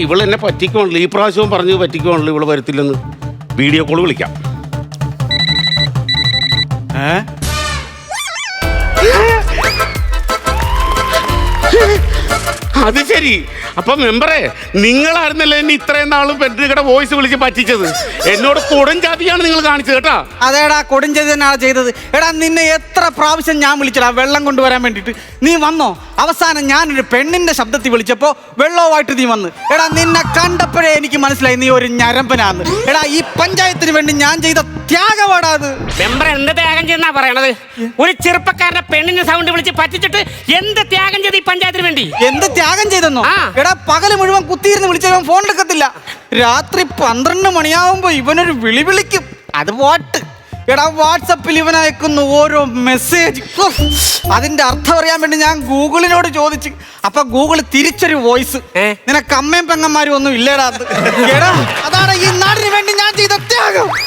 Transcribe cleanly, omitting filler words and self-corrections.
ഇവൾ എന്നെ പറ്റിക്കുവാണല്ലോ, ഈ പ്രാവശ്യവും പറഞ്ഞു പറ്റിക്കുവാണല്ലോ, ഇവള് വരത്തില്ലെന്ന്. വീഡിയോ കോൾ വിളിക്കാം. അത് ശരി. അപ്പൊ മെമ്പറേ, നിങ്ങളായിരുന്നല്ലേ എന്നെ ഇത്രയും നാളും പെൺകുട്ടിയുടെ വോയിസ് വിളിച്ച് പറ്റിച്ചത്. എന്നോട് കൊടും ജാതിയാണ് നിങ്ങൾ കാണിച്ചത് കേട്ടാ. അതേടാ, കൊടും ജാതി തന്നെയാണ് ചെയ്തത്. എടാ, നിന്നെ എത്ര പ്രാവശ്യം ഞാൻ വിളിച്ചടാ വെള്ളം കൊണ്ടുവരാൻ വേണ്ടിട്ട്. നീ വന്നോ? അവസാനം ഞാനൊരു പെണ്ണിന്റെ ശബ്ദത്തിൽ വിളിച്ചപ്പോ വെള്ളവുമായിട്ട് നീ വന്ന്. എടാ, നിന്നെ കണ്ടപ്പോഴേ എനിക്ക് മനസ്സിലായി നീ ഒരു ഞരമ്പനാന്ന്. എടാ, ഈ പഞ്ചായത്തിന് വേണ്ടി ഞാൻ ചെയ്ത ത്യാഗമാടാ അത്. മെമ്പർ എന്ത് ത്യാഗം ചെയ്യുന്നാ പറയണത്? ഒരു ചെറുപ്പക്കാരന്റെ പെണ്ണിന്റെ സൗണ്ട് വിളിച്ച് പറ്റിച്ചിട്ട് എന്ത് ത്യാഗം ചെയ്ത് ഈ പഞ്ചായത്തിന് വേണ്ടി? എന്ത് ത്യാഗം ചെയ്തെന്നോ? എടാ, പകല് മുഴുവൻ കുത്തിയിരുന്ന് വിളിച്ചവൻ ഫോൺ എടുക്കത്തില്ല. രാത്രി 12 മണിയാവുമ്പോ ഇവനൊരു വിളി വിളിക്കും. അത് പോട്ട്. എടാ, വാട്സപ്പിൽ ഇവൻ അയക്കുന്ന ഓരോ മെസ്സേജ്, അതിന്റെ അർത്ഥം അറിയാൻ വേണ്ടി ഞാൻ ഗൂഗിളിനോട് ചോദിച്ചു. അപ്പൊ ഗൂഗിൾ തിരിച്ചൊരു വോയിസ്, നിനക്ക് അമ്മയും പെങ്ങന്മാരും ഒന്നും ഇല്ലേടാ. എടാ, അതാണ് ഈ നാടിന് വേണ്ടി ഞാൻ ചെയ്ത ത്യാഗം.